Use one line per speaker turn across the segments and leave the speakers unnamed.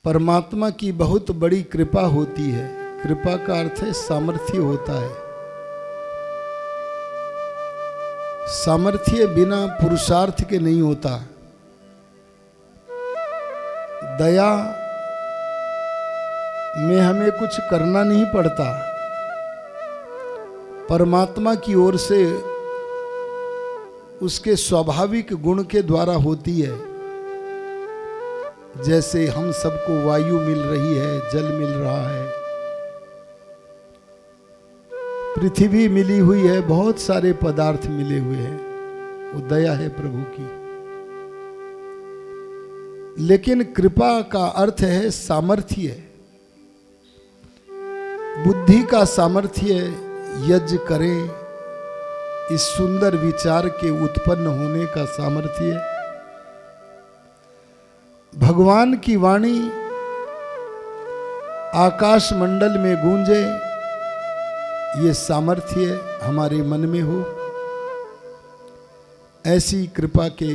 परमात्मा की बहुत बड़ी कृपा होती है। कृपा का अर्थ है सामर्थ्य होता है। सामर्थ्य बिना पुरुषार्थ के नहीं होता। दया में हमें कुछ करना नहीं पड़ता, परमात्मा की ओर से उसके स्वाभाविक गुण के द्वारा होती है। जैसे हम सबको वायु मिल रही है, जल मिल रहा है, पृथ्वी मिली हुई है, बहुत सारे पदार्थ मिले हुए हैं, वो दया है प्रभु की। लेकिन कृपा का अर्थ है सामर्थ्य, बुद्धि का सामर्थ्य, यज्ञ करें, इस सुंदर विचार के उत्पन्न होने का सामर्थ्य, भगवान की वाणी आकाश मंडल में गूंजे, ये सामर्थ्य हमारे मन में हो। ऐसी कृपा के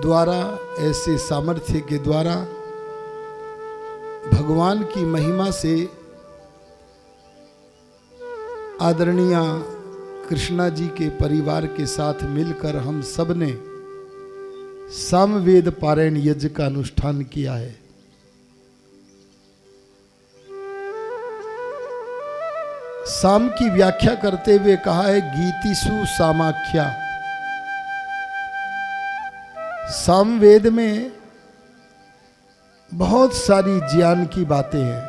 द्वारा, ऐसे सामर्थ्य के द्वारा भगवान की महिमा से आदरणीय कृष्णा जी के परिवार के साथ मिलकर हम सब ने सामवेद पारायण यज्ञ का अनुष्ठान किया है। साम की व्याख्या करते हुए कहा है गीतिसु सामाख्या। सामवेद में बहुत सारी ज्ञान की बातें हैं।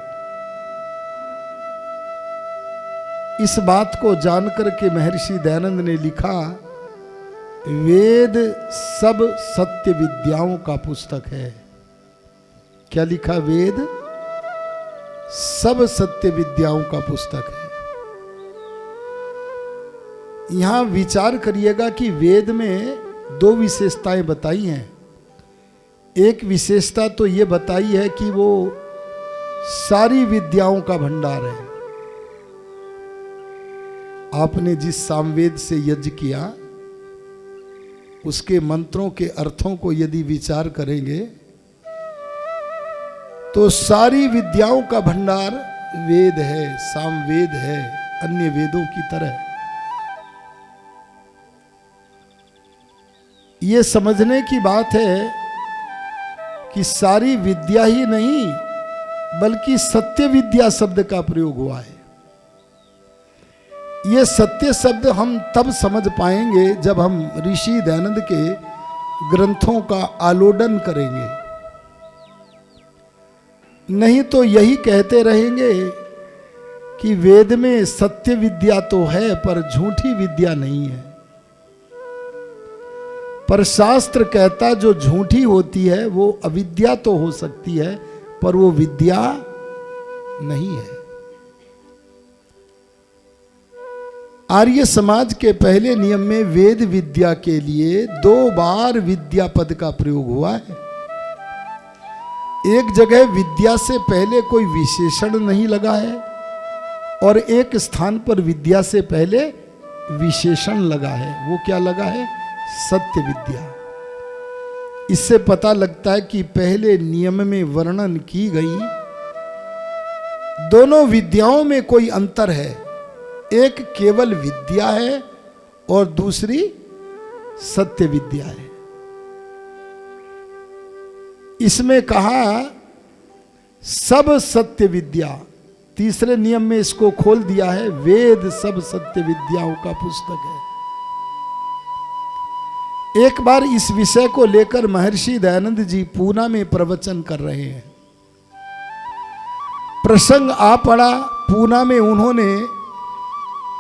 इस बात को जानकर के महर्षि दयानंद ने लिखा, वेद सब सत्य विद्याओं का पुस्तक है। क्या लिखा? वेद सब सत्य विद्याओं का पुस्तक है। यहां विचार करिएगा कि वेद में दो विशेषताएं बताई हैं। एक विशेषता तो ये बताई है कि वो सारी विद्याओं का भंडार है। आपने जिस सामवेद से यज्ञ किया, उसके मंत्रों के अर्थों को यदि विचार करेंगे तो सारी विद्याओं का भंडार वेद है, सामवेद है, अन्य वेदों की तरह। ये समझने की बात है कि सारी विद्या ही नहीं, बल्कि सत्य विद्या शब्द का प्रयोग हुआ है। ये सत्य शब्द हम तब समझ पाएंगे जब हम ऋषि दयानंद के ग्रंथों का आलोडन करेंगे। नहीं तो यही कहते रहेंगे कि वेद में सत्य विद्या तो है पर झूठी विद्या नहीं है। पर शास्त्र कहता जो झूठी होती है वो अविद्या तो हो सकती है, पर वो विद्या नहीं है। आर्य समाज के पहले नियम में वेद विद्या के लिए 2 बार विद्या पद का प्रयोग हुआ है। एक जगह विद्या से पहले कोई विशेषण नहीं लगा है और एक स्थान पर विद्या से पहले विशेषण लगा है। वो क्या लगा है? सत्य विद्या। इससे पता लगता है कि पहले नियम में वर्णन की गई दोनों विद्याओं में कोई अंतर है। एक केवल विद्या है और दूसरी सत्य विद्या है। इसमें कहा सब सत्य विद्या, तीसरे नियम में इसको खोल दिया है, वेद सब सत्य विद्याओं का पुस्तक है। एक बार इस विषय को लेकर महर्षि दयानंद जी पूना में प्रवचन कर रहे हैं। प्रसंग आ पड़ा। पूना में उन्होंने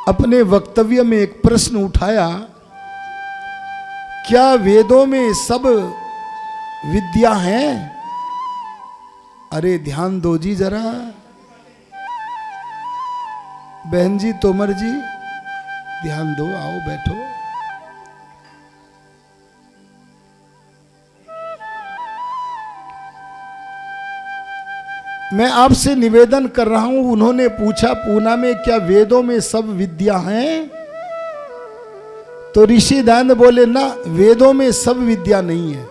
अपने वक्तव्य में एक प्रश्न उठाया, क्या वेदों में सब विद्या है? अरे ध्यान दो जी जरा, बहन जी, तोमर जी, ध्यान दो, आओ बैठो। मैं आपसे निवेदन कर रहा हूं। उन्होंने पूछा पूना में, क्या वेदों में सब विद्या हैं? तो ऋषि दयानंद बोले, ना, वेदों में सब विद्या नहीं है।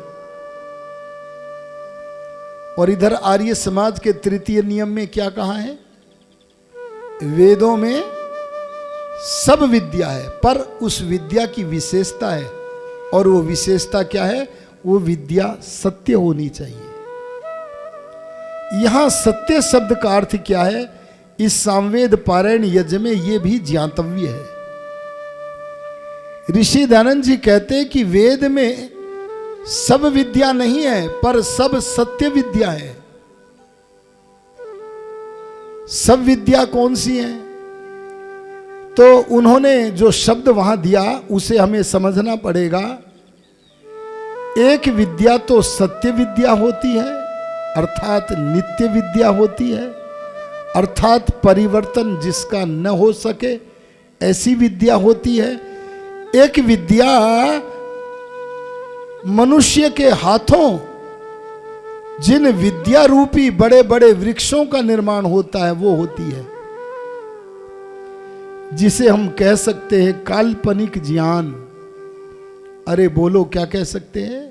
और इधर आर्य समाज के तृतीय नियम में क्या कहा है? वेदों में सब विद्या है, पर उस विद्या की विशेषता है, और वो विशेषता क्या है? वो विद्या सत्य होनी चाहिए। यहां सत्य शब्द का अर्थ क्या है? इस सामवेद पारायण यज्ञ में यह भी ज्ञातव्य है। ऋषि दयानंद जी कहते हैं कि वेद में सब विद्या नहीं है, पर सब सत्य विद्या है। सब विद्या कौन सी है? तो उन्होंने जो शब्द वहां दिया उसे हमें समझना पड़ेगा। एक विद्या तो सत्य विद्या होती है, अर्थात नित्य विद्या होती है, अर्थात परिवर्तन जिसका न हो सके ऐसी विद्या होती है। एक विद्या मनुष्य के हाथों जिन विद्या रूपी बड़े बड़े वृक्षों का निर्माण होता है वो होती है, जिसे हम कह सकते हैं काल्पनिक ज्ञान। अरे बोलो, क्या कह सकते हैं?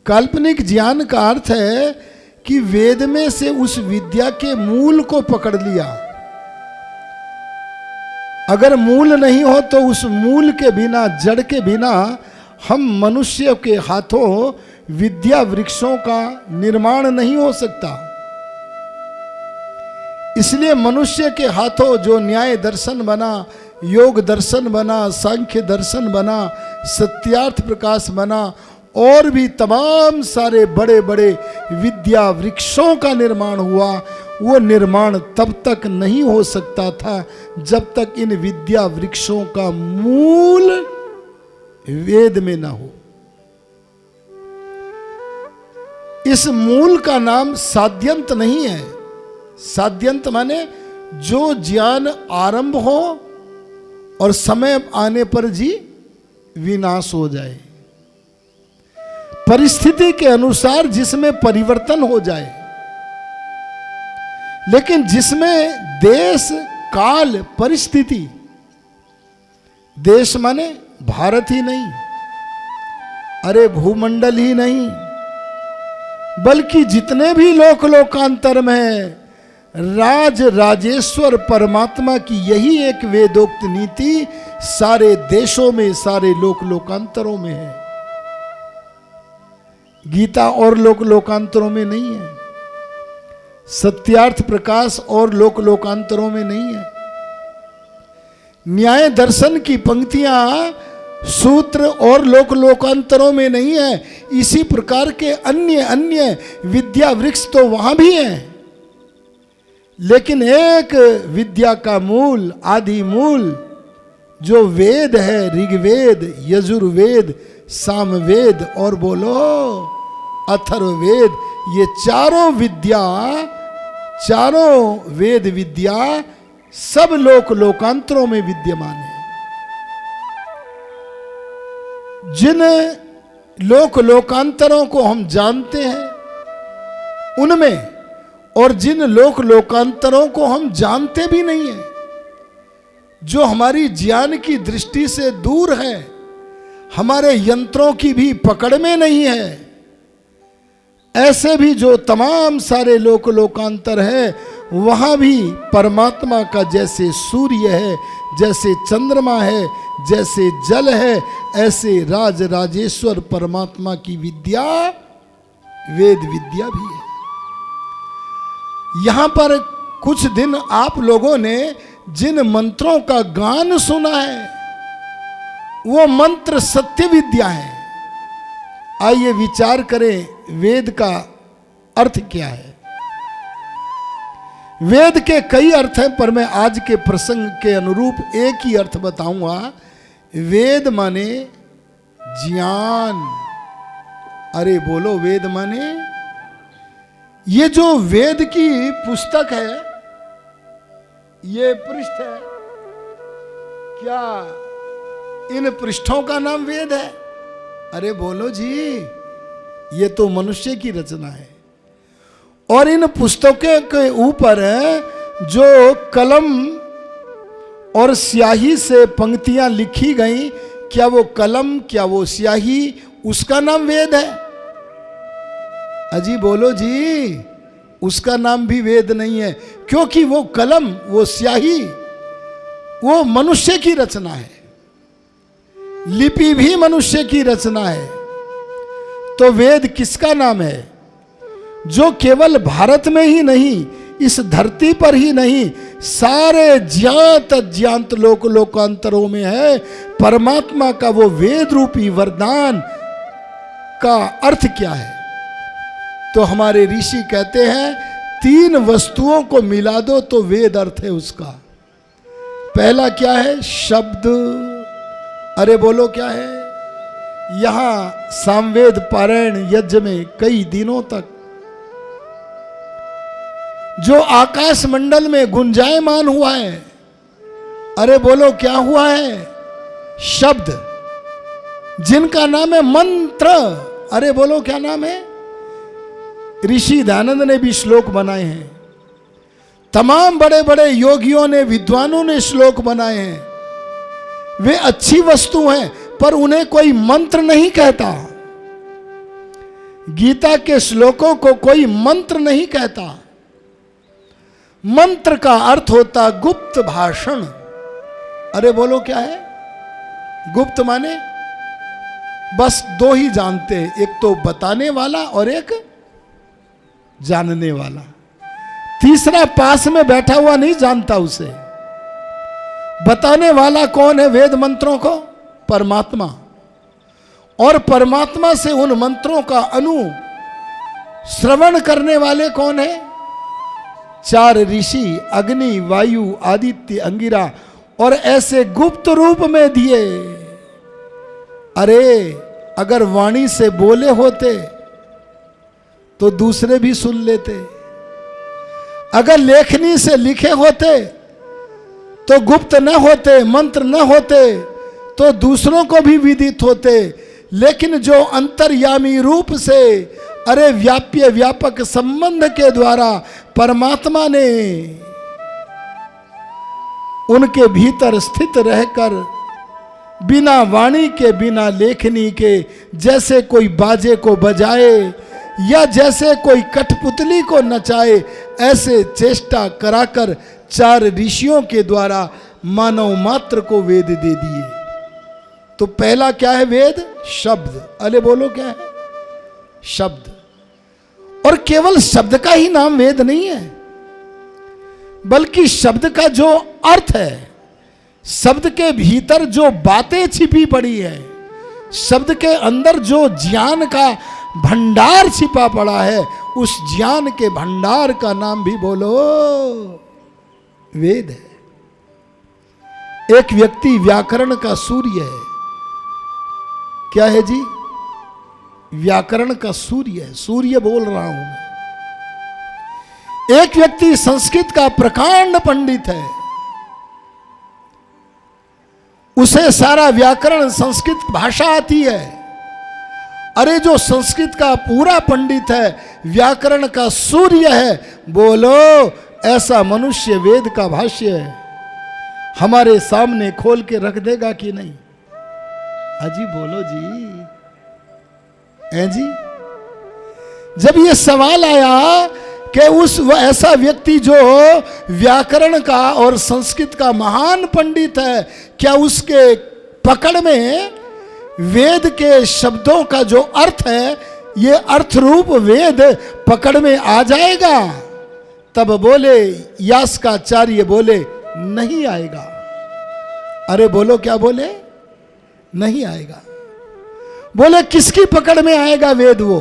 काल्पनिक ज्ञान का अर्थ है कि वेद में से उस विद्या के मूल को पकड़ लिया। अगर मूल नहीं हो तो उस मूल के बिना, जड़ के बिना हम मनुष्य के हाथों विद्या वृक्षों का निर्माण नहीं हो सकता। इसलिए मनुष्य के हाथों जो न्याय दर्शन बना, योग दर्शन बना, सांख्य दर्शन बना, सत्यार्थ प्रकाश बना, और भी तमाम सारे बड़े बड़े विद्या वृक्षों का निर्माण हुआ, वो निर्माण तब तक नहीं हो सकता था जब तक इन विद्या वृक्षों का मूल वेद में ना हो। इस मूल का नाम साध्यंत नहीं है। साध्यंत माने जो ज्ञान आरंभ हो और समय आने पर जी विनाश हो जाए, परिस्थिति के अनुसार जिसमें परिवर्तन हो जाए, लेकिन जिसमें देश काल परिस्थिति, देश माने भारत ही नहीं, अरे भूमंडल ही नहीं, बल्कि जितने भी लोक लोकांतर में राज राजेश्वर परमात्मा की यही एक वेदोक्त नीति सारे देशों में, सारे लोक लोकांतरों में है। गीता और लोक लोकांतरों में नहीं है, सत्यार्थ प्रकाश और लोक लोकांतरों में नहीं है। न्याय दर्शन की पंक्तियां सूत्र और लोक लोकांतरों में नहीं है। इसी प्रकार के अन्य अन्य विद्या वृक्ष तो वहां भी हैं, लेकिन एक विद्या का मूल, आदि मूल जो वेद है, ऋग्वेद, यजुर्वेद, सामवेद और बोलो अथर्ववेद, ये चारों विद्या, चारों वेद विद्या सब लोक लोकांतरों में विद्यमान है। जिन लोक लोकांतरों को हम जानते हैं उनमें, और जिन लोक लोकांतरों को हम जानते भी नहीं है, जो हमारी ज्ञान की दृष्टि से दूर है, हमारे यंत्रों की भी पकड़ में नहीं है, ऐसे भी जो तमाम सारे लोक लोकांतर है, वहां भी परमात्मा का जैसे सूर्य है, जैसे चंद्रमा है, जैसे जल है, ऐसे राज राजेश्वर परमात्मा की विद्या वेद विद्या भी है। यहां पर कुछ दिन आप लोगों ने जिन मंत्रों का गान सुना है वो मंत्र सत्य विद्या है। आइए विचार करें वेद का अर्थ क्या है। वेद के कई अर्थ हैं, पर मैं आज के प्रसंग के अनुरूप एक ही अर्थ बताऊंगा। वेद माने ज्ञान। अरे बोलो, वेद माने, ये जो वेद की पुस्तक है, ये पृष्ठ है, क्या इन पृष्ठों का नाम वेद है? अरे बोलो जी, ये तो मनुष्य की रचना है। और इन पुस्तकों के ऊपर जो कलम और स्याही से पंक्तियां लिखी गई, क्या वो कलम, क्या वो स्याही, उसका नाम वेद है? अजी बोलो जी, उसका नाम भी वेद नहीं है, क्योंकि वो कलम, वो स्याही, वो मनुष्य की रचना है, लिपि भी मनुष्य की रचना है। तो वेद किसका नाम है? जो केवल भारत में ही नहीं, इस धरती पर ही नहीं, सारे ज्ञात अज्ञात लोक लोकांतरों में है। परमात्मा का वो वेद रूपी वरदान का अर्थ क्या है? तो हमारे ऋषि कहते हैं 3 वस्तुओं को मिला दो तो वेद अर्थ है उसका। पहला क्या है? शब्द। अरे बोलो क्या है? यहां सामवेद पारायण यज्ञ में कई दिनों तक जो आकाश मंडल में गुंजायमान हुआ है, अरे बोलो क्या हुआ है? शब्द, जिनका नाम है मंत्र। अरे बोलो क्या नाम है? ऋषि दयानंद ने भी श्लोक बनाए हैं, तमाम बड़े बड़े योगियों ने, विद्वानों ने श्लोक बनाए हैं। वे अच्छी वस्तु हैं, पर उन्हें कोई मंत्र नहीं कहता। गीता के श्लोकों को कोई मंत्र नहीं कहता। मंत्र का अर्थ होता गुप्त भाषण। अरे बोलो क्या है? गुप्त माने बस 2 ही जानते हैं, एक तो बताने वाला और एक जानने वाला। तीसरा पास में बैठा हुआ नहीं जानता उसे। बताने वाला कौन है वेद मंत्रों को? परमात्मा। और परमात्मा से उन मंत्रों का श्रवण करने वाले कौन है? 4 ऋषि, अग्नि, वायु, आदित्य, अंगिरा, और ऐसे गुप्त रूप में दिए। अरे अगर वाणी से बोले होते तो दूसरे भी सुन लेते, अगर लेखनी से लिखे होते तो गुप्त न होते, मंत्र न होते तो दूसरों को भी विदित होते। लेकिन जो अंतर्यामी रूप से, अरे व्याप्य व्यापक संबंध के द्वारा परमात्मा ने उनके भीतर स्थित रहकर बिना वाणी के, बिना लेखनी के, जैसे कोई बाजे को बजाए या जैसे कोई कठपुतली को नचाए, ऐसे चेष्टा कराकर 4 ऋषियों के द्वारा मानव मात्र को वेद दे दिए। तो पहला क्या है वेद? शब्द। अरे बोलो क्या है? शब्द। और केवल शब्द का ही नाम वेद नहीं है, बल्कि शब्द का जो अर्थ है, शब्द के भीतर जो बातें छिपी पड़ी है, शब्द के अंदर जो ज्ञान का भंडार छिपा पड़ा है, उस ज्ञान के भंडार का नाम भी बोलो वेद है। एक व्यक्ति व्याकरण का सूर्य है। क्या है जी? व्याकरण का सूर्य है। सूर्य बोल रहा हूं मैं। एक व्यक्ति संस्कृत का प्रकांड पंडित है, उसे सारा व्याकरण संस्कृत भाषा आती है। अरे जो संस्कृत का पूरा पंडित है, व्याकरण का सूर्य है, बोलो ऐसा मनुष्य वेद का भाष्य है हमारे सामने खोल के रख देगा कि नहीं? अजी बोलो जी। जी जब ये सवाल आया कि ऐसा व्यक्ति जो व्याकरण का और संस्कृत का महान पंडित है, क्या उसके पकड़ में वेद के शब्दों का जो अर्थ है, ये अर्थ रूप वेद पकड़ में आ जाएगा? तब बोले यास्काचार्य बोले नहीं आएगा। अरे बोलो क्या बोले? नहीं आएगा। बोले किसकी पकड़ में आएगा वेद? वो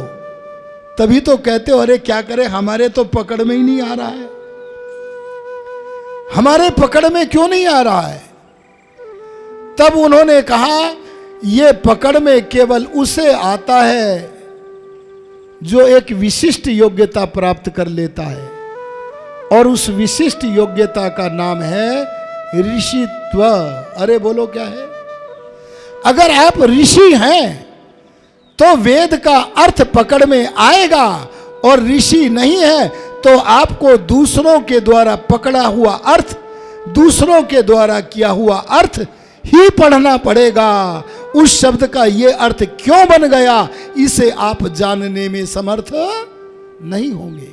तभी तो कहते हो अरे क्या करें, हमारे तो पकड़ में ही नहीं आ रहा है। हमारे पकड़ में क्यों नहीं आ रहा है? तब उन्होंने कहा ये पकड़ में केवल उसे आता है जो एक विशिष्ट योग्यता प्राप्त कर लेता है, और उस विशिष्ट योग्यता का नाम है ऋषित्व। अरे बोलो क्या है? अगर आप ऋषि हैं तो वेद का अर्थ पकड़ में आएगा, और ऋषि नहीं है तो आपको दूसरों के द्वारा पकड़ा हुआ अर्थ, दूसरों के द्वारा किया हुआ अर्थ ही पढ़ना पड़ेगा। उस शब्द का ये अर्थ क्यों बन गया, इसे आप जानने में समर्थ नहीं होंगे।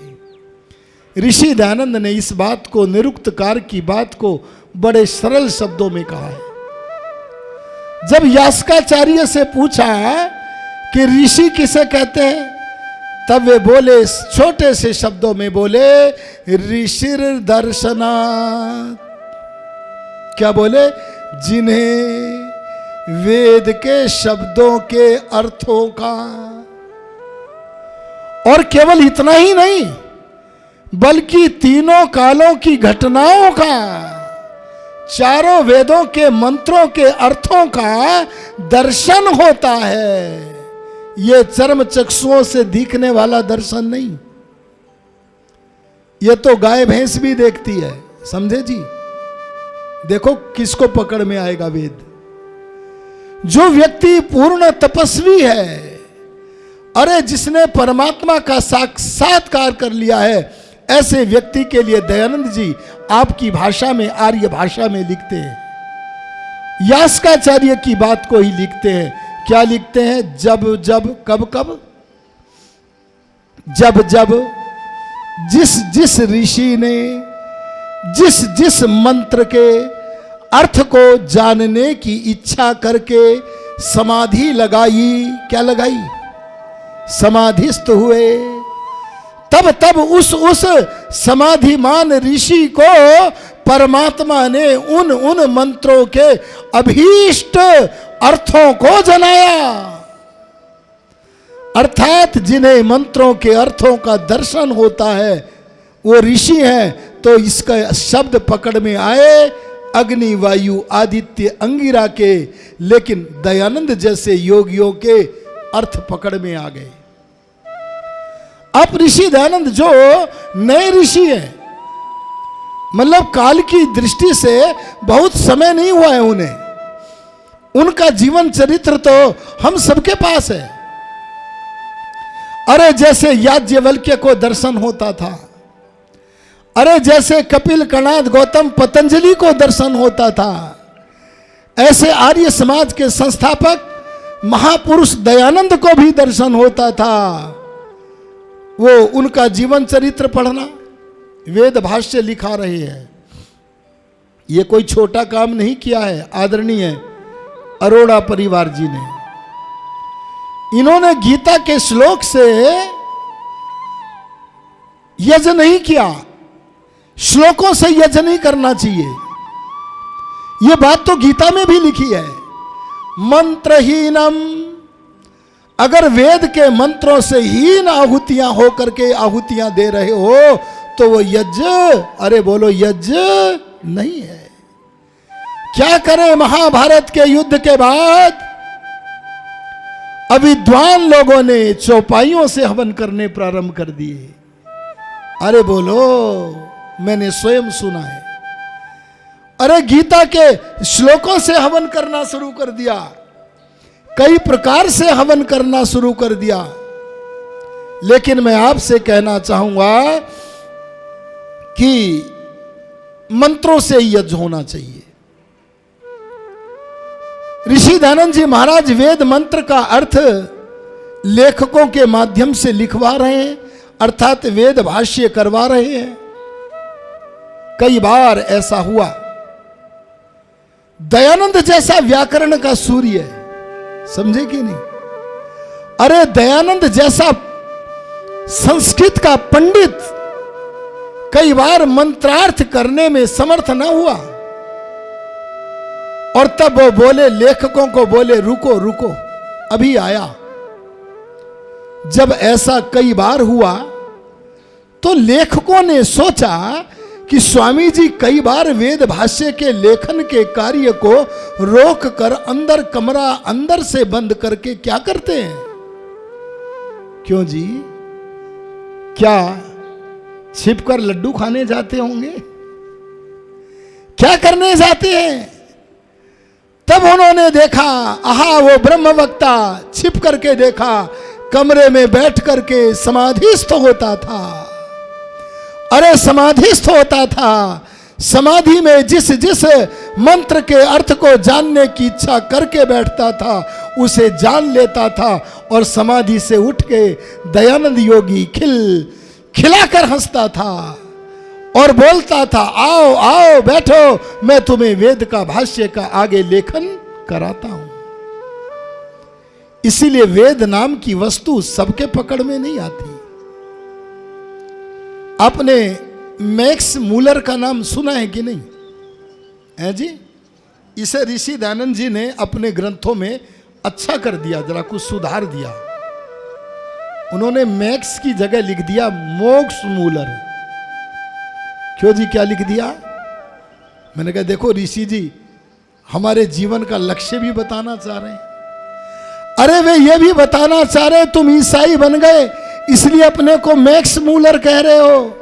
ऋषि दयानंद ने इस बात को, निरुक्तकार की बात को बड़े सरल शब्दों में कहा है। जब यास्काचार्य से पूछा कि ऋषि किसे कहते हैं, तब वे बोले, छोटे से शब्दों में बोले, ऋषिर दर्शनात्। क्या बोले? जिन्हें वेद के शब्दों के अर्थों का, और केवल इतना ही नहीं बल्कि तीनों कालों की घटनाओं का, चारों वेदों के मंत्रों के अर्थों का दर्शन होता है। ये चर्म चक्षुओं से दिखने वाला दर्शन नहीं, ये तो गाय भैंस भी देखती है, समझे जी। देखो किसको पकड़ में आएगा वेद। जो व्यक्ति पूर्ण तपस्वी है, अरे जिसने परमात्मा का साक्षात्कार कर लिया है, ऐसे व्यक्ति के लिए दयानंद जी आपकी भाषा में, आर्य भाषा में लिखते हैं, यास्काचार्य की बात को ही लिखते हैं। क्या लिखते हैं? जब जब, कब कब, जब जब जिस जिस ऋषि ने जिस जिस मंत्र के अर्थ को जानने की इच्छा करके समाधि लगाई, क्या लगाई? समाधिस्थ हुए, तब तब उस समाधिमान ऋषि को परमात्मा ने उन मंत्रों के अभीष्ट अर्थों को जनाया। अर्थात जिन्हें मंत्रों के अर्थों का दर्शन होता है वो ऋषि हैं। तो इसका शब्द पकड़ में आए अग्नि, वायु, आदित्य, अंगिरा के, लेकिन दयानंद जैसे योगियों के अर्थ पकड़ में आ गए। अब ऋषि दयानंद जो नए ऋषि हैं, मतलब काल की दृष्टि से बहुत समय नहीं हुआ है उन्हें, उनका जीवन चरित्र तो हम सबके पास है। अरे जैसे याज्ञवल्क्य को दर्शन होता था, अरे जैसे कपिल, कणाद, गौतम, पतंजलि को दर्शन होता था, ऐसे आर्य समाज के संस्थापक महापुरुष दयानंद को भी दर्शन होता था। वो उनका जीवन चरित्र पढ़ना, वेद भाष्य लिखा रहे हैं, ये कोई छोटा काम नहीं किया है आदरणीय अरोड़ा परिवार जी ने। इन्होंने गीता के श्लोक से यज्ञ नहीं किया, श्लोकों से यज्ञ नहीं करना चाहिए, ये बात तो गीता में भी लिखी है। मंत्रहीनम, अगर वेद के मंत्रों से हीन आहुतियां होकर के आहुतियां दे रहे हो तो वो यज्ञ, अरे बोलो यज्ञ नहीं है। क्या करें महाभारत के युद्ध के बाद अविद्वान लोगों ने चौपाइयों से हवन करने प्रारंभ कर दिए। अरे बोलो, मैंने स्वयं सुना है। अरे गीता के श्लोकों से हवन करना शुरू कर दिया, कई प्रकार से हवन करना शुरू कर दिया। लेकिन मैं आपसे कहना चाहूंगा कि मंत्रों से ही यज्ञ होना चाहिए। ऋषि दयानंद जी महाराज वेद मंत्र का अर्थ लेखकों के माध्यम से लिखवा रहे हैं, अर्थात वेद भाष्य करवा रहे हैं। कई बार ऐसा हुआ, दयानंद जैसा व्याकरण का सूर्य है, समझे कि नहीं? अरे दयानंद जैसा संस्कृत का पंडित कई बार मंत्रार्थ करने में समर्थ न हुआ, और तब वो बोले, लेखकों को बोले रुको रुको अभी आया। जब ऐसा कई बार हुआ तो लेखकों ने सोचा कि स्वामी जी कई बार वेद भाष्य के लेखन के कार्य को रोक कर अंदर कमरा अंदर से बंद करके क्या करते हैं? क्यों जी, क्या छिपकर लड्डू खाने जाते होंगे? क्या करने जाते हैं? तब उन्होंने देखा, आहा वो ब्रह्मवक्ता छिप करके देखा, कमरे में बैठ करके समाधिस्थ होता था। अरे समाधिस्थ होता था, समाधि में जिस जिस मंत्र के अर्थ को जानने की इच्छा करके बैठता था उसे जान लेता था, और समाधि से उठ के दयानंद योगी खिलाकर हंसता था और बोलता था, आओ आओ बैठो, मैं तुम्हें वेद का भाष्य का आगे लेखन कराता हूं। इसीलिए वेद नाम की वस्तु सबके पकड़ में नहीं आती। आपने मैक्स मूलर का नाम सुना है कि नहीं है जी? इसे ऋषि दयानंद जी ने अपने ग्रंथों में अच्छा कर दिया, जरा कुछ सुधार दिया। उन्होंने मैक्स की जगह लिख दिया मोक्ष मूलर। क्यों जी, क्या लिख दिया? मैंने कहा देखो ऋषि जी हमारे जीवन का लक्ष्य भी बताना चाह रहे हैं। अरे वे ये भी बताना चाह रहे तुम ईसाई बन गए इसलिए अपने को मैक्स मूलर कह रहे हो।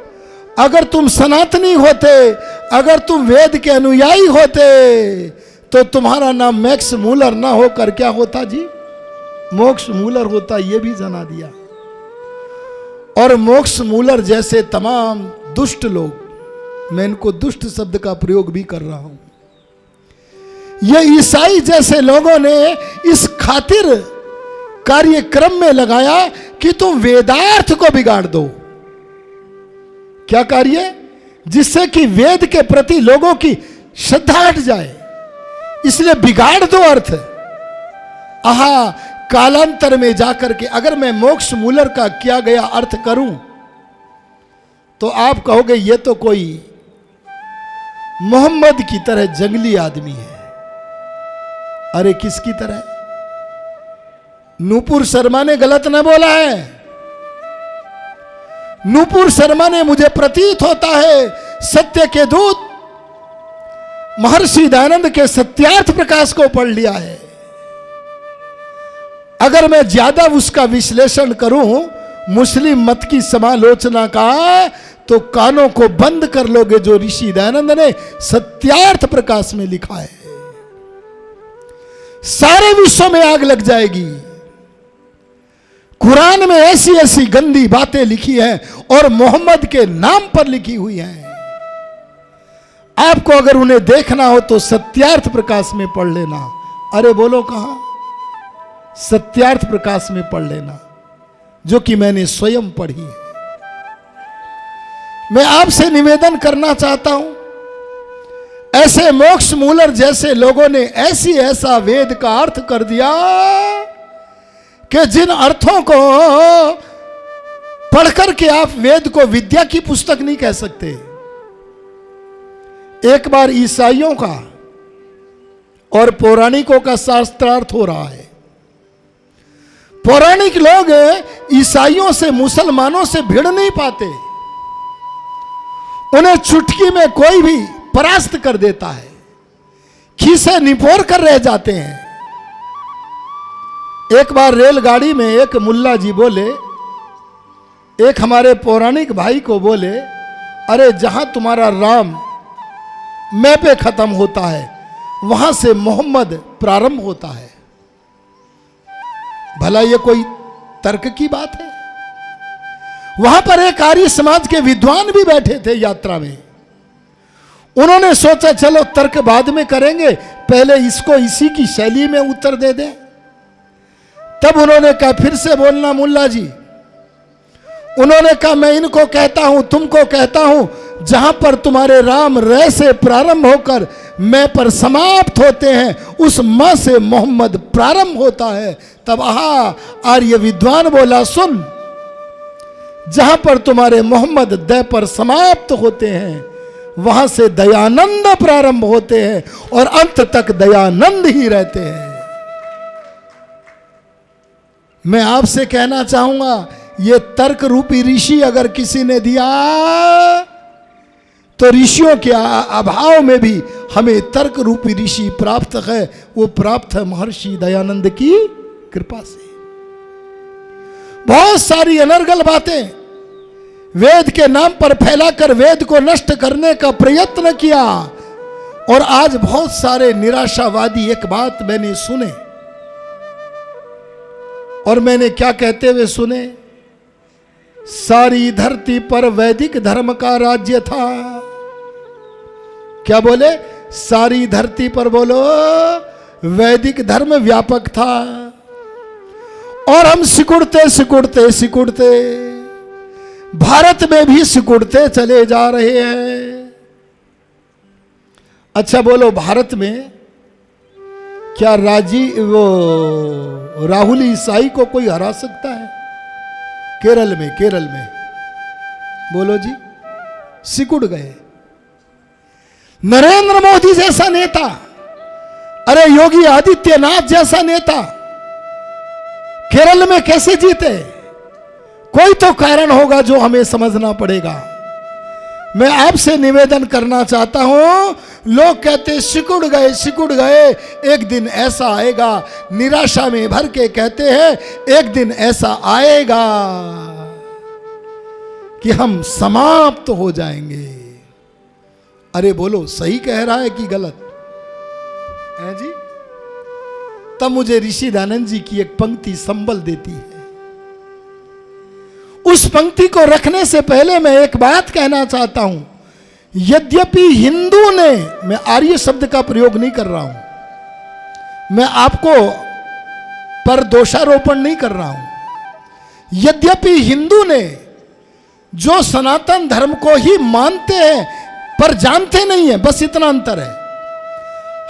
अगर तुम सनातनी होते, अगर तुम वेद के अनुयायी होते तो तुम्हारा नाम मैक्स मूलर ना होकर क्या होता जी? मोक्ष मूलर होता। ये भी जना दिया। और मोक्ष मूलर जैसे तमाम दुष्ट लोग, मैं इनको दुष्ट शब्द का प्रयोग भी कर रहा हूं, ये ईसाई जैसे लोगों ने इस खातिर कार्यक्रम में लगाया कि तुम वेदार्थ को बिगाड़ दो। क्या कार्य? जिससे कि वेद के प्रति लोगों की श्रद्धा हट जाए, इसलिए बिगाड़ दो अर्थ। आहा, कालांतर में जाकर के अगर मैं मोक्ष मूलर का किया गया अर्थ करूं तो आप कहोगे ये तो कोई मोहम्मद की तरह जंगली आदमी है। अरे किसकी तरह? नूपुर शर्मा ने गलत ना बोला है। नूपुर शर्मा ने मुझे प्रतीत होता है सत्य के दूत महर्षि दयानंद के सत्यार्थ प्रकाश को पढ़ लिया है। अगर मैं ज्यादा उसका विश्लेषण करूं मुस्लिम मत की समालोचना का तो कानों को बंद कर लोगे जो ऋषि दयानंद ने सत्यार्थ प्रकाश में लिखा है। सारे विश्व में आग लग जाएगी। कुरान में ऐसी ऐसी गंदी बातें लिखी हैं और मोहम्मद के नाम पर लिखी हुई हैं। आपको अगर उन्हें देखना हो तो सत्यार्थ प्रकाश में पढ़ लेना। अरे बोलो कहां? सत्यार्थ प्रकाश में पढ़ लेना, जो कि मैंने स्वयं पढ़ी है। मैं आपसे निवेदन करना चाहता हूं, ऐसे मोक्ष मूलर जैसे लोगों ने ऐसा वेद का अर्थ कर दिया कि जिन अर्थों को पढ़कर के आप वेद को विद्या की पुस्तक नहीं कह सकते। एक बार ईसाइयों का और पौराणिकों का शास्त्रार्थ हो रहा है। पौराणिक लोग ईसाइयों से, मुसलमानों से भिड़ नहीं पाते। उन्हें चुटकी में कोई भी परास्त कर देता है, खीसे निपोर कर रह जाते हैं। एक बार रेलगाड़ी में एक मुल्ला जी बोले, एक हमारे पौराणिक भाई को बोले, अरे जहां तुम्हारा राम मैं पे खत्म होता है वहां से मोहम्मद प्रारंभ होता है। भला ये कोई तर्क की बात है? वहां पर एक आर्य समाज के विद्वान भी बैठे थे यात्रा में। उन्होंने सोचा चलो तर्क बाद में करेंगे, पहले इसको इसी की शैली में उत्तर दे दें। तब उन्होंने कहा फिर से बोलना मुल्ला जी। उन्होंने कहा मैं इनको कहता हूं, तुमको कहता हूं, जहां पर तुम्हारे राम रे से प्रारंभ होकर मैं पर समाप्त होते हैं, उस मां से मोहम्मद प्रारंभ होता है। तब आहा, आर्य विद्वान बोला सुन, जहां पर तुम्हारे मोहम्मद द पर समाप्त होते हैं वहां से दयानंद प्रारंभ होते हैं और अंत तक दयानंद ही रहते हैं। मैं आपसे कहना चाहूंगा, ये तर्क रूपी ऋषि अगर किसी ने दिया तो ऋषियों के अभाव में भी हमें तर्क रूपी ऋषि प्राप्त है। वो प्राप्त है महर्षि दयानंद की कृपा से। बहुत सारी अनर्गल बातें वेद के नाम पर फैलाकर वेद को नष्ट करने का प्रयत्न किया। और आज बहुत सारे निराशावादी एक बात मैंने सुने, और मैंने क्या कहते हुए सुने, सारी धरती पर वैदिक धर्म का राज्य था। क्या बोले? सारी धरती पर बोलो वैदिक धर्म व्यापक था और हम सिकुड़ते सिकुड़ते सिकुड़ते भारत में भी सिकुड़ते चले जा रहे हैं। अच्छा बोलो, भारत में क्या राहुल ईसाई को कोई हरा सकता है? केरल में बोलो जी, सिकुड़ गए। नरेंद्र मोदी जैसा नेता, अरे योगी आदित्यनाथ जैसा नेता केरल में कैसे जीते? कोई तो कारण होगा जो हमें समझना पड़ेगा। मैं आपसे निवेदन करना चाहता हूं, लोग कहते सिकुड़ गए, एक दिन ऐसा आएगा, निराशा में भर के कहते हैं एक दिन ऐसा आएगा कि हम समाप्त हो जाएंगे। अरे बोलो, सही कह रहा है कि गलत है जी? तब मुझे ऋषि दयानंद जी की एक पंक्ति संबल देती है। उस पंक्ति को रखने से पहले मैं एक बात कहना चाहता हूं। यद्यपि हिंदू ने, मैं आर्य शब्द का प्रयोग नहीं कर रहा हूं, मैं आपको पर दोषारोपण नहीं कर रहा हूं। यद्यपि हिंदू ने जो सनातन धर्म को ही मानते हैं पर जानते नहीं है, बस इतना अंतर है।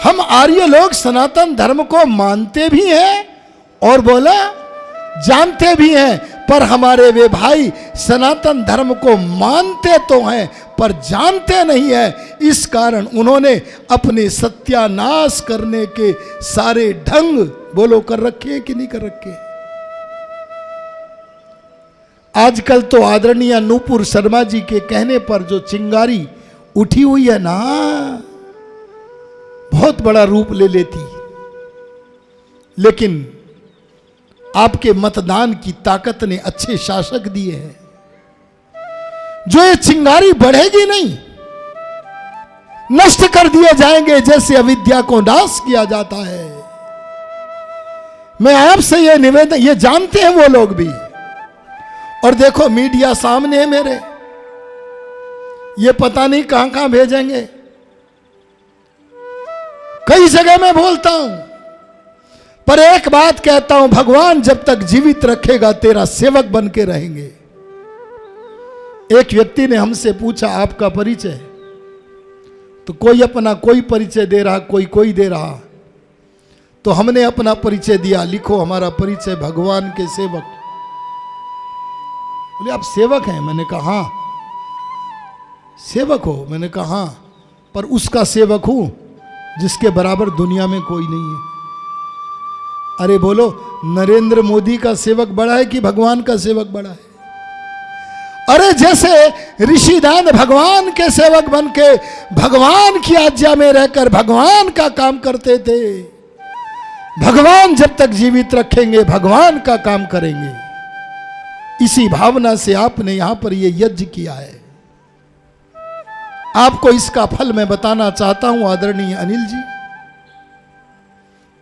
हम आर्य लोग सनातन धर्म को मानते भी हैं और बोला जानते भी हैं, पर हमारे वे भाई सनातन धर्म को मानते तो हैं पर जानते नहीं है। इस कारण उन्होंने अपने सत्यानाश करने के सारे ढंग बोलो कर रखे हैं कि नहीं कर रखे? आजकल तो आदरणीय नूपुर शर्मा जी के कहने पर जो चिंगारी उठी हुई है ना, बहुत बड़ा रूप ले लेती, लेकिन आपके मतदान की ताकत ने अच्छे शासक दिए हैं जो ये चिंगारी बढ़ेगी नहीं, नष्ट कर दिए जाएंगे जैसे अविद्या को नाश किया जाता है। मैं आपसे ये निवेदन, ये जानते हैं वो लोग भी, और देखो मीडिया सामने है मेरे, ये पता नहीं कहां कहां भेजेंगे। कई जगह मैं बोलता हूं, पर एक बात कहता हूं, भगवान जब तक जीवित रखेगा तेरा सेवक बन के रहेंगे। एक व्यक्ति ने हमसे पूछा आपका परिचय, तो कोई अपना कोई परिचय दे रहा, कोई दे रहा, तो हमने अपना परिचय दिया, लिखो हमारा परिचय भगवान के सेवक। बोले आप सेवक हैं? मैंने कहा हाँ। सेवक हो? मैंने कहा हाँ, पर उसका सेवक हूं जिसके बराबर दुनिया में कोई नहीं है। अरे बोलो, नरेंद्र मोदी का सेवक बड़ा है कि भगवान का सेवक बड़ा है? अरे जैसे ऋषि दान भगवान के सेवक बन के भगवान की आज्ञा में रहकर भगवान का काम करते थे, भगवान जब तक जीवित रखेंगे भगवान का काम करेंगे। इसी भावना से आपने यहां पर यह यज्ञ किया है। आपको इसका फल मैं बताना चाहता हूं आदरणीय अनिल जी,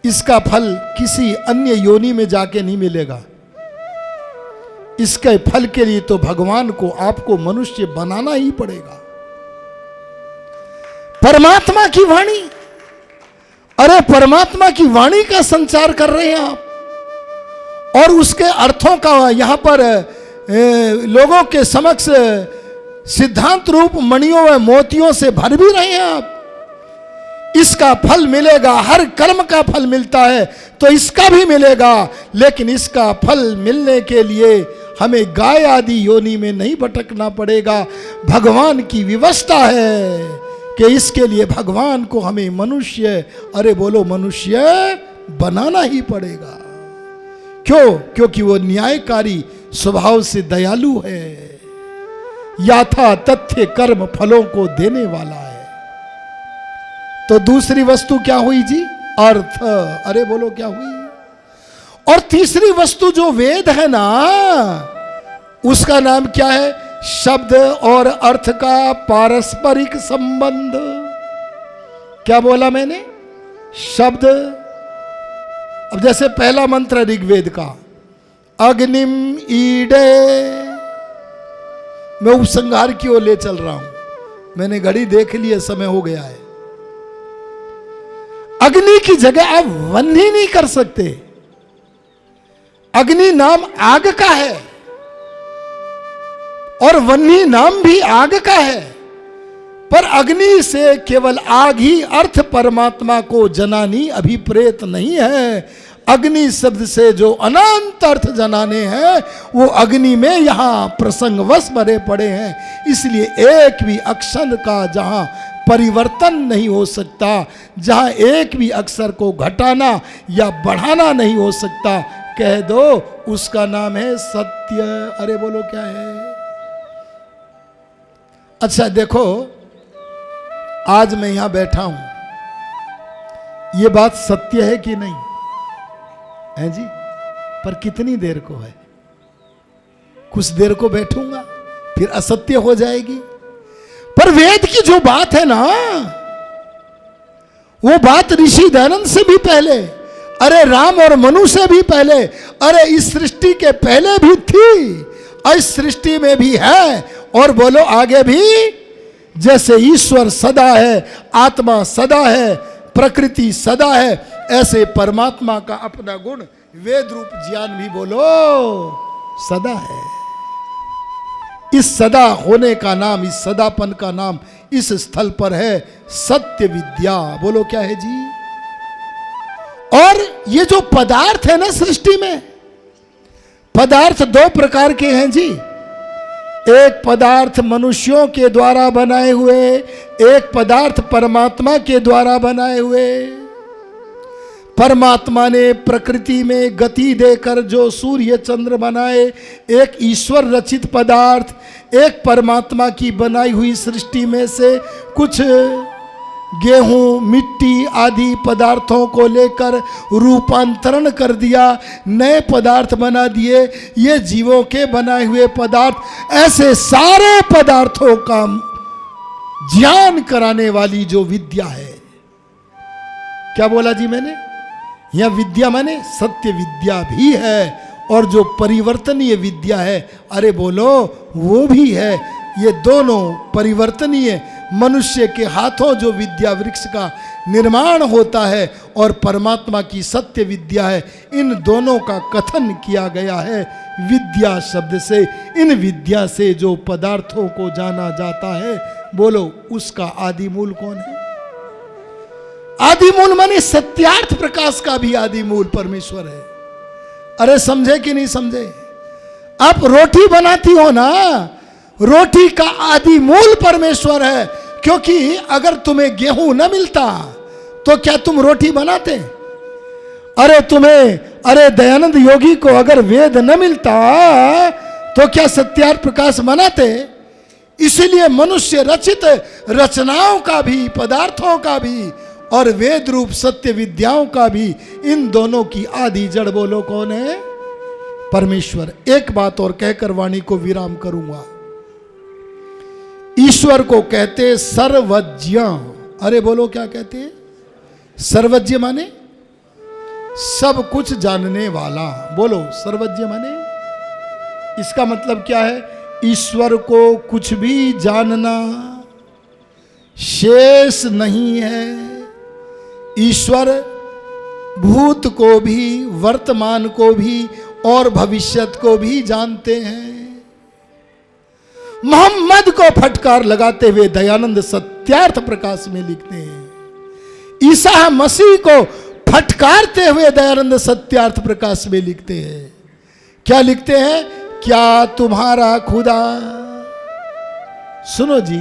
इसका फल किसी अन्य योनि में जाके नहीं मिलेगा। इसके फल के लिए तो भगवान को आपको मनुष्य बनाना ही पड़ेगा। परमात्मा की वाणी, अरे परमात्मा की वाणी का संचार कर रहे हैं आप, और उसके अर्थों का यहां पर लोगों के समक्ष सिद्धांत रूप मणियों व मोतियों से भर भी रहे हैं आप। इसका फल मिलेगा, हर कर्म का फल मिलता है तो इसका भी मिलेगा, लेकिन इसका फल मिलने के लिए हमें गाय आदि योनि में नहीं भटकना पड़ेगा। भगवान की व्यवस्था है कि इसके लिए भगवान को हमें मनुष्य, अरे बोलो मनुष्य बनाना ही पड़ेगा। क्यों? क्योंकि वो न्यायकारी स्वभाव से दयालु है, यथा तथ्य कर्म फलों को देने वाला है। तो दूसरी वस्तु क्या हुई जी? अर्थ। अरे बोलो क्या हुई? और तीसरी वस्तु जो वेद है ना, उसका नाम क्या है? शब्द और अर्थ का पारस्परिक संबंध। क्या बोला मैंने? शब्द। अब जैसे पहला मंत्र ऋग्वेद का, अग्निम ईडे, मैं उपसंहार की ओर ले चल रहा हूं, मैंने घड़ी देख ली है, समय हो गया है। अग्नि की जगह आप वन ही नहीं कर सकते। अग्नि नाम आग का है और वह्नि नाम भी आग का है, पर अग्नि से केवल आग ही अर्थ परमात्मा को जनानी अभिप्रेत नहीं है। अग्नि शब्द से जो अनंत अर्थ जनाने हैं वो अग्नि में यहां प्रसंगवश भरे पड़े हैं। इसलिए एक भी अक्षर का जहां परिवर्तन नहीं हो सकता, जहां एक भी अक्षर को घटाना या बढ़ाना नहीं हो सकता, कह दो उसका नाम है सत्य। अरे बोलो क्या है? अच्छा देखो, आज मैं यहां बैठा हूं, यह बात सत्य है कि नहीं है जी? पर कितनी देर को है? कुछ देर को बैठूंगा फिर असत्य हो जाएगी। पर वेद की जो बात है ना, वो बात ऋषि दयानंद से भी पहले, अरे राम और मनु से भी पहले, अरे इस सृष्टि के पहले भी थी, इस सृष्टि में भी है और बोलो आगे भी। जैसे ईश्वर सदा है, आत्मा सदा है, प्रकृति सदा है, ऐसे परमात्मा का अपना गुण वेद रूप ज्ञान भी बोलो सदा है। इस सदा होने का नाम, इस सदापन का नाम इस स्थल पर है सत्य विद्या। बोलो क्या है जी? और ये जो पदार्थ है ना सृष्टि में, पदार्थ दो प्रकार के हैं जी। एक पदार्थ मनुष्यों के द्वारा बनाए हुए, एक पदार्थ परमात्मा के द्वारा बनाए हुए। परमात्मा ने प्रकृति में गति देकर जो सूर्य चंद्र बनाए, एक ईश्वर रचित पदार्थ, एक परमात्मा की बनाई हुई सृष्टि में से कुछ गेहूं, मिट्टी आदि पदार्थों को लेकर रूपांतरण कर दिया, नए पदार्थ बना दिए। ये जीवों के बनाए हुए पदार्थ, ऐसे सारे पदार्थों का ज्ञान कराने वाली जो विद्या है, क्या बोला जी मैंने? यह विद्या माने सत्य विद्या भी है, और जो परिवर्तनीय विद्या है, अरे बोलो वो भी है। ये दोनों परिवर्तनीय, मनुष्य के हाथों जो विद्या वृक्ष का निर्माण होता है और परमात्मा की सत्य विद्या है, इन दोनों का कथन किया गया है विद्या शब्द से। इन विद्या से जो पदार्थों को जाना जाता है, बोलो उसका आदि मूल कौन है? आदि मूल माने सत्यार्थ प्रकाश का भी आदि मूल परमेश्वर है। अरे समझे कि नहीं समझे? आप रोटी बनाती हो ना, रोटी का आदि मूल परमेश्वर है। क्योंकि अगर तुम्हें गेहूं न मिलता तो क्या तुम रोटी बनाते? अरे तुम्हें, अरे दयानंद योगी को अगर वेद न मिलता तो क्या सत्यार्थ प्रकाश बनाते? इसीलिए मनुष्य रचित रचनाओं का भी, पदार्थों का भी और वेद रूप सत्य विद्याओं का भी, इन दोनों की आदि जड़ बोलो कौन है? परमेश्वर। एक बात और कहकर वाणी को विराम करूंगा। ईश्वर को कहते सर्वज्ञ। अरे बोलो क्या कहते हैं? सर्वज्ञ माने सब कुछ जानने वाला। बोलो सर्वज्ञ माने, इसका मतलब क्या है? ईश्वर को कुछ भी जानना शेष नहीं है। ईश्वर भूत को भी, वर्तमान को भी और भविष्यत को भी जानते हैं। मोहम्मद को फटकार लगाते हुए दयानंद सत्यार्थ प्रकाश में लिखते हैं। ईसा मसीह को फटकारते हुए दयानंद सत्यार्थ प्रकाश में लिखते हैं। क्या लिखते हैं? क्या तुम्हारा खुदा, सुनो जी,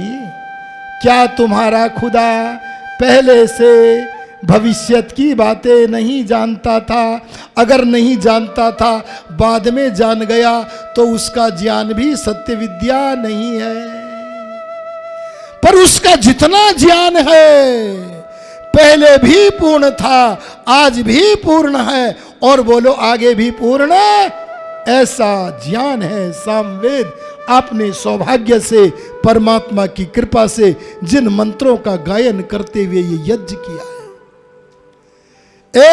क्या तुम्हारा खुदा पहले से भविष्यत की बातें नहीं जानता था? अगर नहीं जानता था, बाद में जान गया, तो उसका ज्ञान भी सत्य विद्या नहीं है। पर उसका जितना ज्ञान है, पहले भी पूर्ण था, आज भी पूर्ण है और बोलो आगे भी पूर्ण, ऐसा ज्ञान है सामवेद। आपने सौभाग्य से, परमात्मा की कृपा से जिन मंत्रों का गायन करते हुए ये यज्ञ किया है।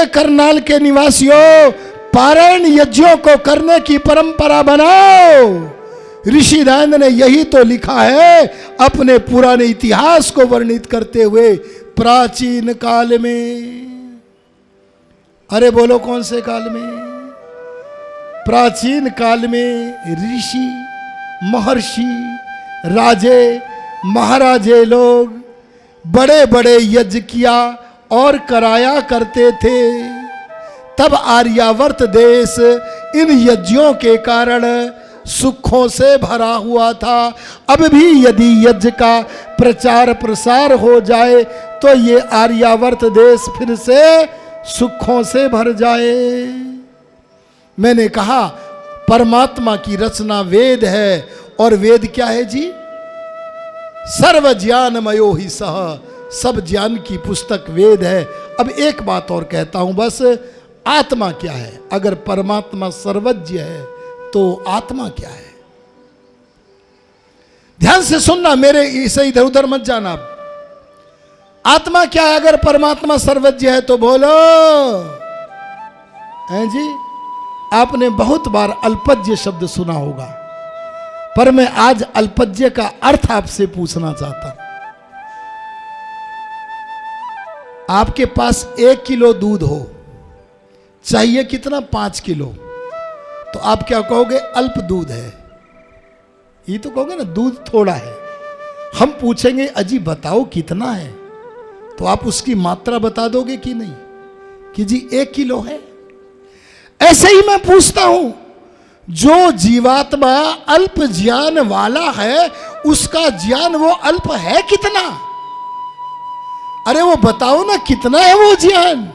करनाल के निवासियों, पारायण यज्ञों को करने की परंपरा बनाओ। ऋषि दयानंद ने यही तो लिखा है अपने पुराने इतिहास को वर्णित करते हुए। प्राचीन काल में, अरे बोलो कौन से काल में? प्राचीन काल में ऋषि, महर्षि, राजे, महाराजे लोग बड़े बड़े यज्ञ किया और कराया करते थे। तब आर्यावर्त देश इन यज्ञों के कारण सुखों से भरा हुआ था। अब भी यदि यज्ञ का प्रचार प्रसार हो जाए तो ये आर्यावर्त देश फिर से सुखों से भर जाए। मैंने कहा परमात्मा की रचना वेद है, और वेद क्या है जी? सर्व ज्ञानमयो ही सह, सब ज्ञान की पुस्तक वेद है। अब एक बात और कहता हूं बस, आत्मा क्या है? अगर परमात्मा सर्वज्ञ है तो आत्मा क्या है? ध्यान से सुनना, मेरे इसे इधर उधर मत जाना। आत्मा क्या है? अगर परमात्मा सर्वज्ञ है तो बोलो। हैं जी? आपने बहुत बार अल्पज्ञ शब्द सुना होगा, पर मैं आज अल्पज्ञ का अर्थ आपसे पूछना चाहता हूं। आपके पास 1 किलो दूध हो, चाहिए कितना? 5 किलो, तो आप क्या कहोगे? अल्प दूध है। ये तो कहोगे ना दूध थोड़ा है। हम पूछेंगे अजी बताओ कितना है, तो आप उसकी मात्रा बता दोगे कि नहीं कि जी 1 किलो है। ऐसे ही मैं पूछता हूं, जो जीवात्मा अल्प ज्ञान वाला है उसका ज्ञान वो अल्प है कितना? अरे वो बताओ ना कितना है वो ज्ञान।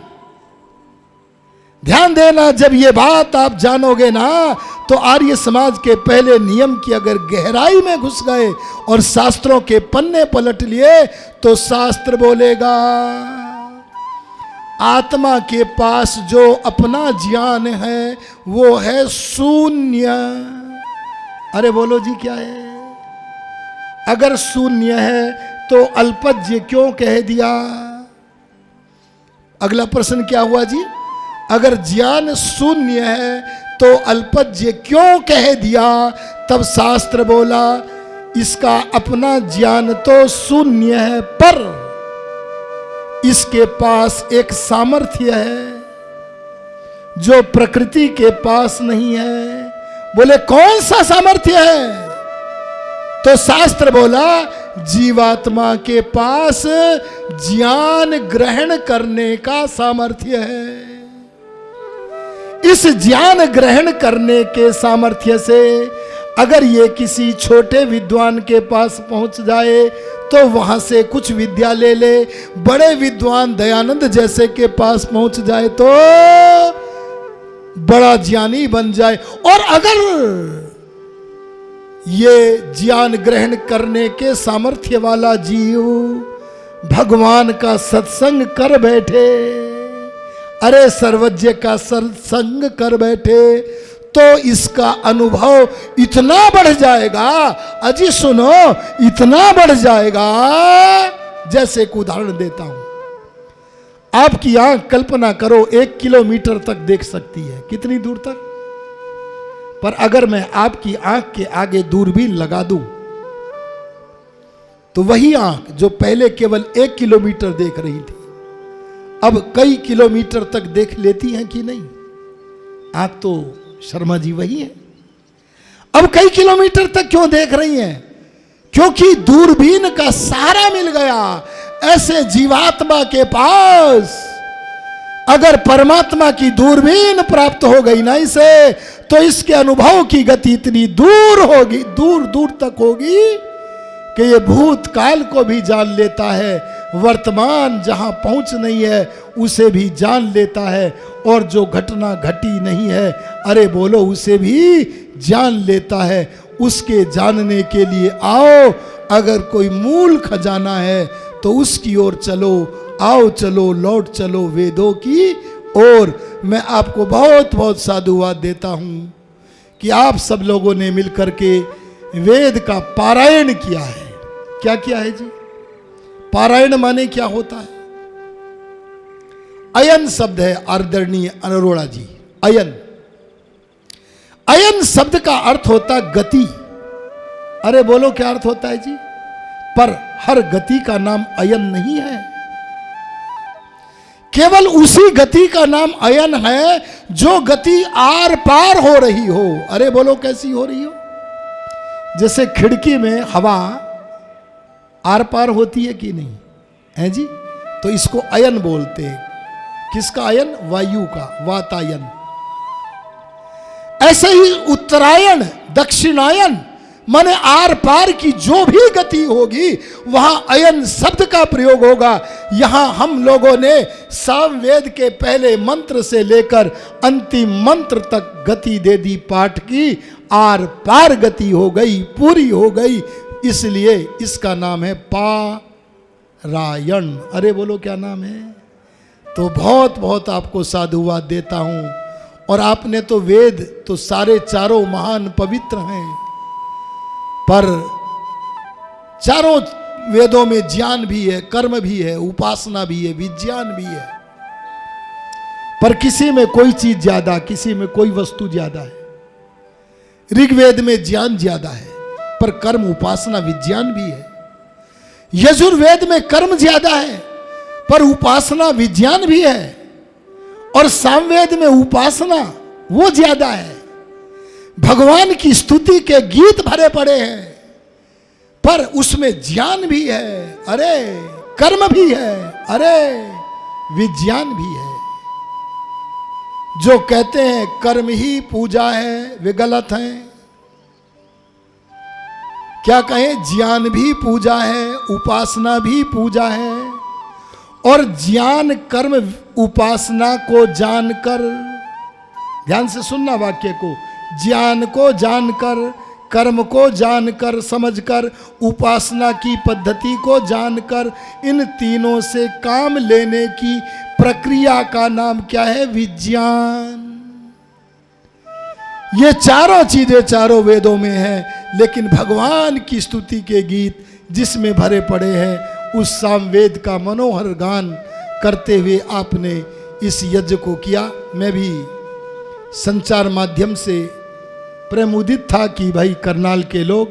ध्यान देना, जब ये बात आप जानोगे ना तो आर्य समाज के पहले नियम की अगर गहराई में घुस गए और शास्त्रों के पन्ने पलट लिए तो शास्त्र बोलेगा आत्मा के पास जो अपना ज्ञान है वो है शून्य। अरे बोलो जी क्या है? अगर शून्य है तो अल्पज्ञ क्यों कह दिया? अगला प्रश्न क्या हुआ जी? अगर ज्ञान शून्य है तो अल्पज्ञ क्यों कह दिया? तब शास्त्र बोला इसका अपना ज्ञान तो शून्य है, पर इसके पास एक सामर्थ्य है जो प्रकृति के पास नहीं है। बोले कौन सा सामर्थ्य है? तो शास्त्र बोला जीवात्मा के पास ज्ञान ग्रहण करने का सामर्थ्य है। इस ज्ञान ग्रहण करने के सामर्थ्य से अगर ये किसी छोटे विद्वान के पास पहुंच जाए तो वहां से कुछ विद्या ले ले, बड़े विद्वान दयानंद जैसे के पास पहुंच जाए तो बड़ा ज्ञानी बन जाए। और अगर ये ज्ञान ग्रहण करने के सामर्थ्य वाला जीव भगवान का सत्संग कर बैठे, अरे सर्वज्ञ का सत्संग कर बैठे, तो इसका अनुभव इतना बढ़ जाएगा, अजी सुनो, इतना बढ़ जाएगा। जैसे एक उदाहरण देता हूं, आपकी आंख कल्पना करो 1 किलोमीटर तक देख सकती है, कितनी दूर तक? पर अगर मैं आपकी आंख के आगे दूरबीन लगा दूं तो वही आंख जो पहले केवल 1 किलोमीटर देख रही थी अब कई किलोमीटर तक देख लेती हैं कि नहीं? आंख तो शर्मा जी वही है। अब कई किलोमीटर तक क्यों देख रही हैं? क्योंकि दूरबीन का सहारा मिल गया। ऐसे जीवात्मा के पास अगर परमात्मा की दूरबीन प्राप्त हो गई ना इसे, तो इसके अनुभव की गति इतनी दूर होगी, दूर दूर तक होगी कि ये भूतकाल को भी जान लेता है, वर्तमान जहां पहुंच नहीं है उसे भी जान लेता है, और जो घटना घटी नहीं है अरे बोलो उसे भी जान लेता है। उसके जानने के लिए आओ, अगर कोई मूल खजाना है तो उसकी ओर चलो, आओ चलो लौट चलो वेदों की ओर। मैं आपको बहुत बहुत साधुवाद देता हूं कि आप सब लोगों ने मिलकर के वेद का पारायण किया है। क्या किया है जी? पारायण माने क्या होता है? अयन शब्द है आदरणीय अरोड़ा जी, अयन। अयन शब्द का अर्थ होता गति। अरे बोलो क्या अर्थ होता है जी? पर हर गति का नाम अयन नहीं है। केवल उसी गति का नाम अयन है जो गति आर पार हो रही हो। अरे बोलो कैसी हो रही हो? जैसे खिड़की में हवा आर पार होती है कि नहीं है जी? तो इसको अयन बोलते हैं। किसका अयन? वायु का, वातायन। ऐसे ही उत्तरायण, दक्षिणायन माने आर पार की जो भी गति होगी वहां अयन शब्द का प्रयोग होगा। यहां हम लोगों ने सामवेद के पहले मंत्र से लेकर अंतिम मंत्र तक गति दे दी पाठ की। आर पार गति हो गई, पूरी हो गई, इसलिए इसका नाम है पारायण। अरे बोलो क्या नाम है? तो बहुत बहुत आपको साधुवाद देता हूं। और आपने तो वेद तो सारे चारों महान पवित्र हैं, पर चारों वेदों में ज्ञान भी है, कर्म भी है, उपासना भी है, विज्ञान भी है, पर किसी में कोई चीज ज्यादा, किसी में कोई वस्तु ज्यादा है। ऋग्वेद में ज्ञान ज्यादा है, पर कर्म उपासना विज्ञान भी है। यजुर्वेद में कर्म ज्यादा है, पर उपासना विज्ञान भी है। और सामवेद में उपासना वो ज्यादा है। भगवान की स्तुति के गीत भरे पड़े हैं, पर उसमें ज्ञान भी है, अरे कर्म भी है, अरे विज्ञान भी है। जो कहते हैं कर्म ही पूजा है वे गलत हैं। क्या कहें? ज्ञान भी पूजा है, उपासना भी पूजा है। और ज्ञान कर्म उपासना को जानकर, ध्यान से सुनना वाक्य को, ज्ञान को जानकर, कर्म को जानकर, समझकर, उपासना की पद्धति को जानकर, इन तीनों से काम लेने की प्रक्रिया का नाम क्या है? विज्ञान। ये चारों चीजें चारों वेदों में है, लेकिन भगवान की स्तुति के गीत जिसमें भरे पड़े हैं, उस सामवेद का मनोहर गान करते हुए आपने इस यज्ञ को किया। मैं भी संचार माध्यम से प्रेमुदित था कि भाई करनाल के लोग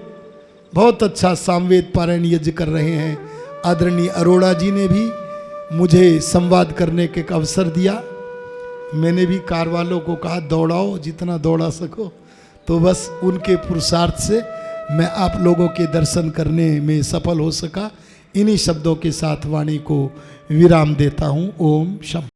बहुत अच्छा सामवेद पारायण यज्ञ कर रहे हैं। आदरणीय अरोड़ा जी ने भी मुझे संवाद करने के अवसर दिया। मैंने भी कार वालों को कहा दौड़ाओ, जितना दौड़ा सको। तो बस उनके पुरुषार्थ से मैं आप लोगों के दर्शन करने में सफल हो सका। इन्हीं शब्दों के साथ वाणी को विराम देता हूँ। ओम शम।